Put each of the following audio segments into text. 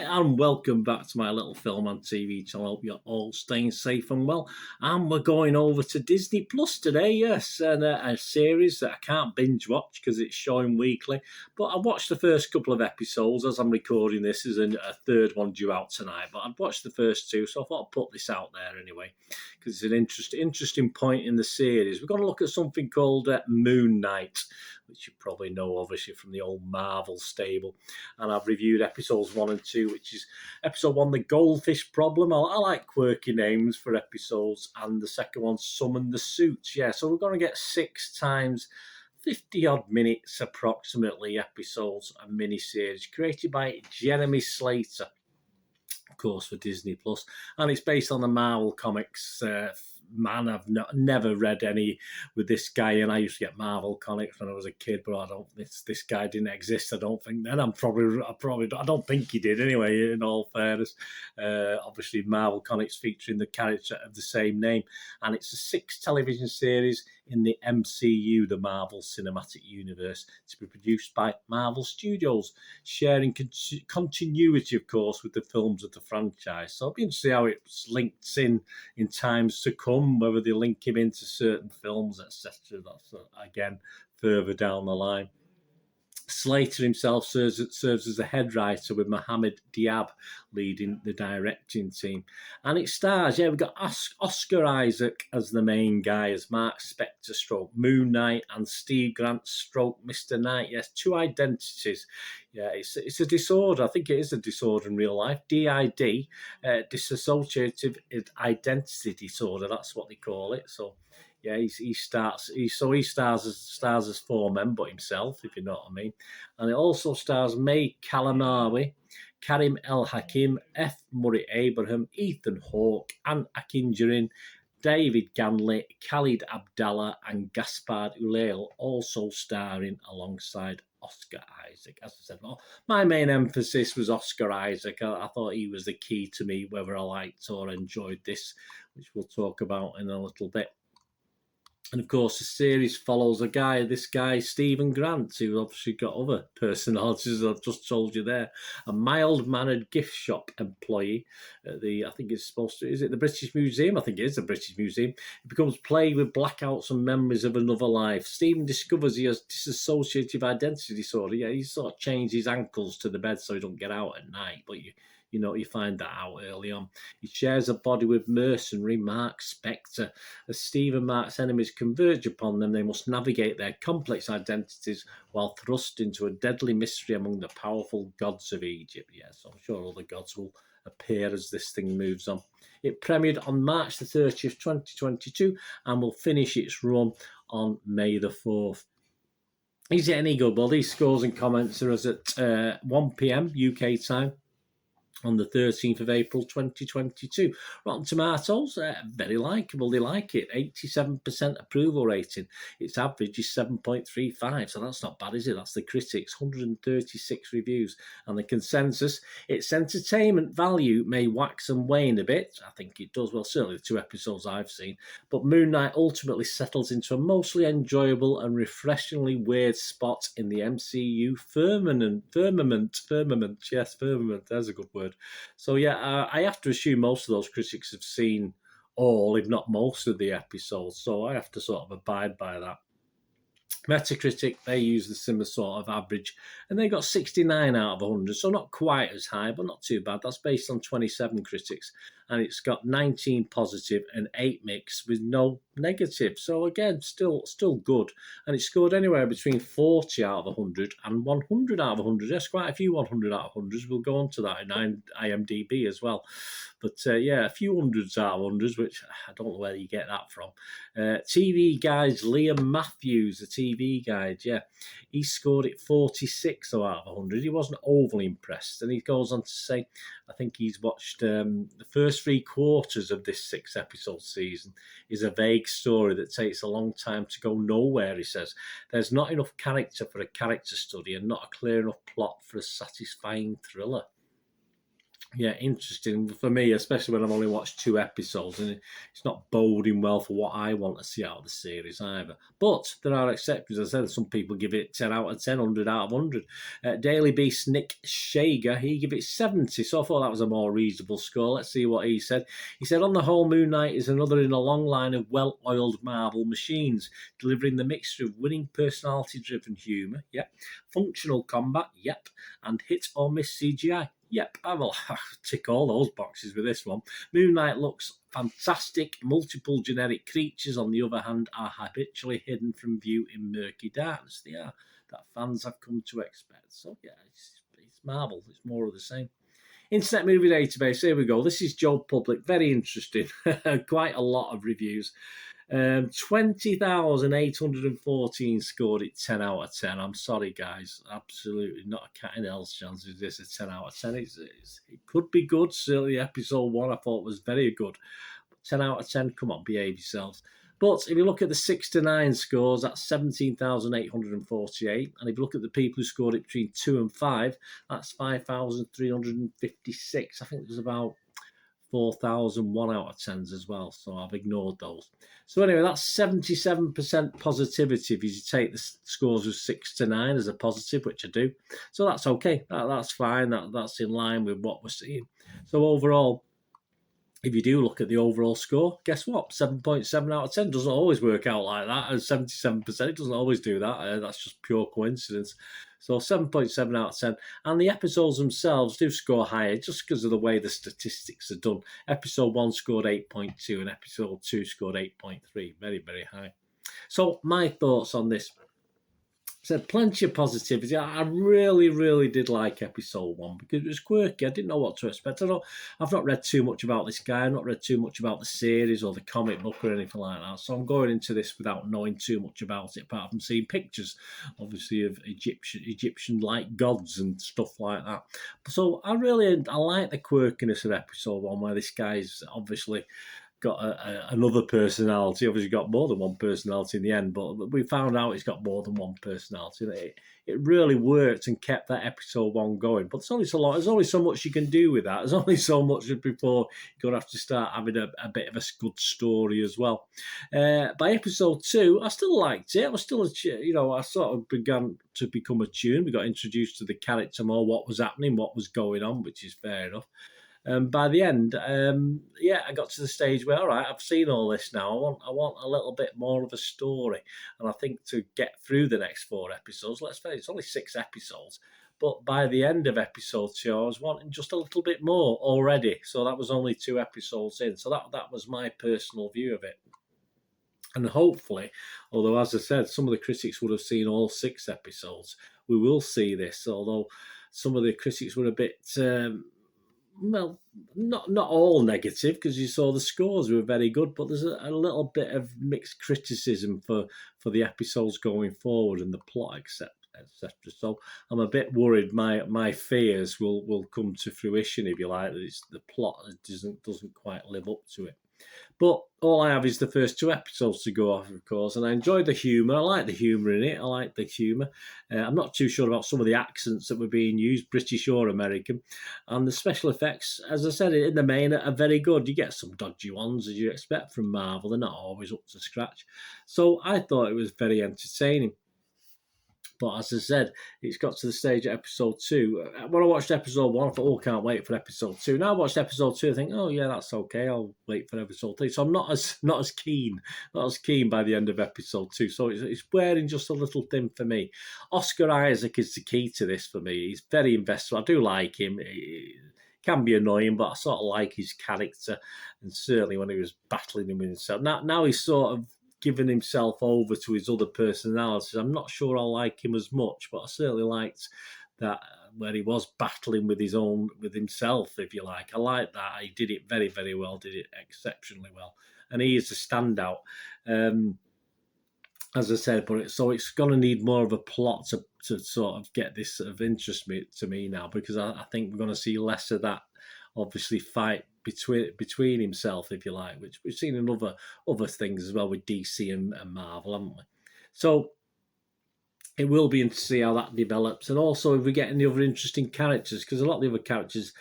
Hi, and welcome back to my little film and TV channel. I hope you're all staying safe and well. And we're going over to Disney Plus today, yes, and a series that I can't binge watch because it's showing weekly. But I watched the first couple of episodes as I'm recording this. There's a third one due out tonight, but I'd watched the first two, so I thought I'd put this out there anyway because it's an interesting point in the series. We're going to look at something called Moon Knight, which you probably know, obviously, from the old Marvel stable. And I've reviewed episodes 1 and 2, which is episode 1, The Goldfish Problem. I like quirky names for episodes. And the second one, Summon the Suits. Yeah, so we're going to get 6 times 50-odd minutes, approximately, episodes, a mini-series created by Jeremy Slater, of course, for Disney Plus, and it's based on the Marvel Comics. I've never read any with this guy, and I used to get Marvel comics when I was a kid, but this guy didn't exist. I don't think then. I don't think he did anyway. In all fairness, obviously Marvel comics featuring the character of the same name, and it's a 6 television series in the MCU, the Marvel Cinematic Universe, to be produced by Marvel Studios, sharing continuity, of course, with the films of the franchise. So it'll be interesting how it's linked in times to come, whether they link him into certain films, etc. That's, again, further down the line. Slater himself serves as a head writer, with Mohammed Diab leading the directing team. And it stars, we've got Oscar Isaac as the main guy, as Mark Spector stroke Moon Knight, and Steve Grant stroke Mr. Knight. Yes, 2 identities. Yeah, it's a disorder. I think it is a disorder in real life. DID, dissociative identity disorder. That's what they call it. So, yeah, he stars as 4 men, but himself, if you know what I mean. And it also stars May Kalamawi, Karim El Hakim, F. Murray Abraham, Ethan Hawke, Anne Akinjerin, David Ganley, Khalid Abdallah, and Gaspard Ulel, also starring alongside Oscar Isaac. As I said, my main emphasis was Oscar Isaac. I thought he was the key to me, whether I liked or enjoyed this, which we'll talk about in a little bit. And of course, the series follows this guy, Stephen Grant, who obviously got other personalities, I've just told you there. A mild-mannered gift shop employee at is it the British Museum? I think it is the British Museum. He becomes plagued with blackouts and memories of another life. Stephen discovers he has dissociative identity disorder. Yeah, he sort of changed his ankles to the bed so he don't get out at night, but you find that out early on. He shares a body with mercenary Mark Spector. As Steve and Mark's enemies converge upon them, they must navigate their complex identities while thrust into a deadly mystery among the powerful gods of Egypt. Yes, I'm sure all the gods will appear as this thing moves on. It premiered on March the 30th, 2022, and will finish its run on May the 4th. Is it any good? Well, these scores and comments are as at 1 p.m. UK time on the 13th of April 2022. Rotten Tomatoes, very likeable. They like it. 87% approval rating. Its average is 7.35, so that's not bad, is it? That's the critics. 136 reviews. And the consensus, its entertainment value may wax and wane a bit. I think it does. Well, certainly the 2 episodes I've seen. But Moon Knight ultimately settles into a mostly enjoyable and refreshingly weird spot in the MCU firmament. Yes, firmament. There's a good word. So, I have to assume most of those critics have seen all, if not most, of the episodes. So I have to sort of abide by that. Metacritic, they use the similar sort of average, and they got 69 out of 100, so not quite as high, but not too bad. That's based on 27 critics, and it's got 19 positive and 8 mixed with no negative. So again, still good, and it scored anywhere between 40 out of 100 and 100 out of 100. There's quite a few 100 out of 100s. We'll go on to that in IMDB as well. But a few hundreds out of hundreds, which I don't know where you get that from. TV Guide's Liam Matthews, the TV Guide, he scored it 46 out of 100. He wasn't overly impressed, and he goes on to say, I think he's watched the first 3 quarters of this 6-episode season is a vague story that takes a long time to go nowhere, he says. There's not enough character for a character study and not a clear enough plot for a satisfying thriller. Yeah, interesting for me, especially when I've only watched 2 episodes, and it's not boding well for what I want to see out of the series either. But there are exceptions. As I said, some people give it 10 out of 10, 100 out of 100. Daily Beast Nick Shager, he gave it 70, so I thought that was a more reasonable score. Let's see what he said. He said, on the whole, Moon Knight is another in a long line of well-oiled Marvel machines, delivering the mixture of winning personality-driven humour, yep, functional combat, yep, and hit-or-miss CGI. Yep, I will tick all those boxes with this one. Moon Knight looks fantastic. Multiple generic creatures, on the other hand, are habitually hidden from view in murky darkness. They are, that fans have come to expect. So, yeah, it's Marvel. It's more of the same. Internet Movie Database, here we go. This is Joe Public. Very interesting. Quite a lot of reviews. 20,814 scored it 10 out of 10. I'm sorry, guys. Absolutely not a cat in hell's chance is this a 10 out of 10. It could be good. Certainly, episode 1 I thought was very good. But 10 out of 10, come on, behave yourselves. But if you look at the 6 to 9 scores, that's 17,848. And if you look at the people who scored it between 2 and 5, that's 5,356. I think there's about 4,001 out of 10s as well, so I've ignored those. So anyway, that's 77% positivity if you take the scores of 6 to 9 as a positive, which I do. So that's okay. That's fine. That's in line with what we're seeing. So overall, if you do look at the overall score, guess what? 7.7 out of 10 doesn't always work out like that. And 77%, it doesn't always do that. That's just pure coincidence. So 7.7 out of 10. And the episodes themselves do score higher just because of the way the statistics are done. Episode 1 scored 8.2 and episode 2 scored 8.3. Very, very high. So my thoughts on this. Said plenty of positivity. I really, really did like episode 1 because it was quirky. I didn't know what to expect. I've not read too much about this guy. I've not read too much about the series or the comic book or anything like that. So I'm going into this without knowing too much about it, apart from seeing pictures, obviously, of Egyptian-like gods and stuff like that. So I like the quirkiness of episode 1, where this guy's obviously got another personality. Obviously, got more than one personality in the end, but we found out he's got more than one personality. It really worked and kept that episode 1 going. But there's only so long. There's only so much you can do with that. There's only so much before you're going to have to start having a bit of a good story as well. By episode 2, I still liked it. I was still, I sort of began to become attuned. We got introduced to the character more, what was happening, what was going on, which is fair enough. By the end, I got to the stage where, all right, I've seen all this now. I want a little bit more of a story. And I think to get through the next 4 episodes, let's face it, it's only 6 episodes. But by the end of episode 2, I was wanting just a little bit more already. So that was only 2 episodes in. So that was my personal view of it. And hopefully, although, as I said, some of the critics would have seen all 6 episodes, we will see this. Although some of the critics were a bit... well, not all negative, because you saw the scores were very good, but there's a little bit of mixed criticism for the episodes going forward and the plot, etc. So I'm a bit worried my fears will come to fruition, if you like, that the plot doesn't quite live up to it. But all I have is the first 2 episodes to go off, of course, and I enjoyed the humour. I like the humour in it. I like the humour. I'm not too sure about some of the accents that were being used, British or American. And the special effects, as I said, in the main, are very good. You get some dodgy ones, as you expect from Marvel. They're not always up to scratch. So I thought it was very entertaining. But as I said, it's got to the stage at episode 2. When I watched episode 1, I thought, can't wait for episode 2. Now I watched episode 2, I think, yeah, that's okay. I'll wait for episode 3. So I'm not as keen by the end of episode 2. So it's wearing just a little thin for me. Oscar Isaac is the key to this for me. He's very invested. I do like him. He can be annoying, but I sort of like his character. And certainly when he was battling him with himself. Now he's sort of given himself over to his other personalities. I'm not sure I like him as much, but I certainly liked that where he was battling with himself, if you like. I like that. He did it very, very well, did it exceptionally well. And he is a standout. As I said, so it's going to need more of a plot to sort of get this sort of interest to me now, because I think we're going to see less of that, obviously, fight between himself, if you like, which we've seen in other things as well with DC and Marvel, haven't we? So it will be interesting to see how that develops, and also if we get any other interesting characters, because a lot of the other characters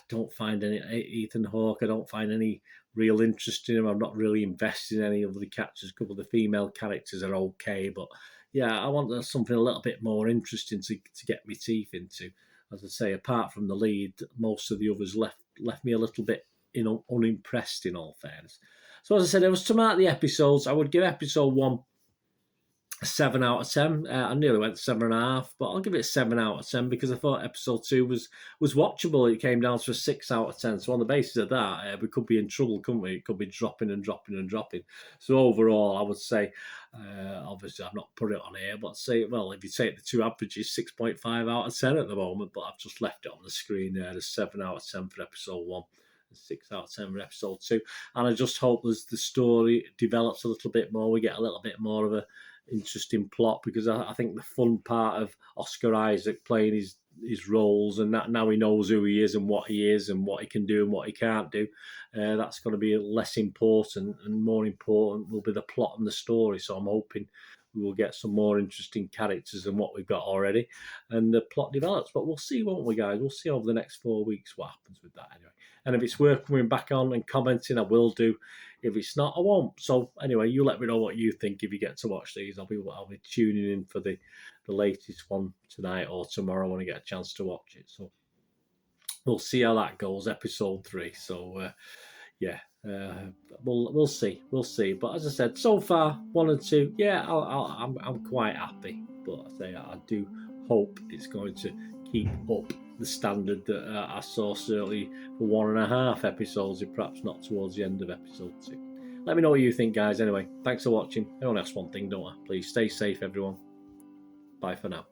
don't find any Ethan Hawke. I don't find any real interest in him. I'm not really invested in any of the characters. A couple of the female characters are okay, but yeah, I want something a little bit more interesting to get my teeth into. As I say, apart from the lead, most of the others left me a little bit unimpressed, in all fairness. So as I said, I was to mark the episodes. I would give episode 1 a 7 out of 10. I nearly went 7.5, but I'll give it a 7 out of 10 because I thought episode 2 was watchable. It came down to a 6 out of 10. So on the basis of that, we could be in trouble, couldn't we? It could be dropping and dropping and dropping. So overall, I would say, obviously I've not put it on here, but say, well, if you take the two averages, 6.5 out of 10 at the moment, but I've just left it on the screen there. There's 7 out of 10 for episode 1. 6 out of 10 for episode 2, and I just hope as the story develops a little bit more, we get a little bit more of a interesting plot, because I think the fun part of Oscar Isaac playing his roles, and that now he knows who he is and what he can do and what he can't do, that's going to be less important, and more important will be the plot and the story. So I'm hoping we will get some more interesting characters than what we've got already, and the plot develops. But we'll see, won't we, guys? We'll see over the next 4 weeks what happens with that anyway. And if it's worth coming back on and commenting, I will do. If it's not, I won't. So anyway, you let me know what you think if you get to watch these. I'll be tuning in for the latest one tonight or tomorrow when I get a chance to watch it. So we'll see how that goes, episode 3. So yeah, we'll see. But as I said, so far 1 and 2, yeah, I'm quite happy. But I say I do hope it's going to keep up the standard that I saw certainly for 1.5 episodes, if perhaps not towards the end of episode 2. Let me know what you think, guys. Anyway, thanks for watching. I only ask one thing, don't I? Please stay safe, everyone. Bye for now.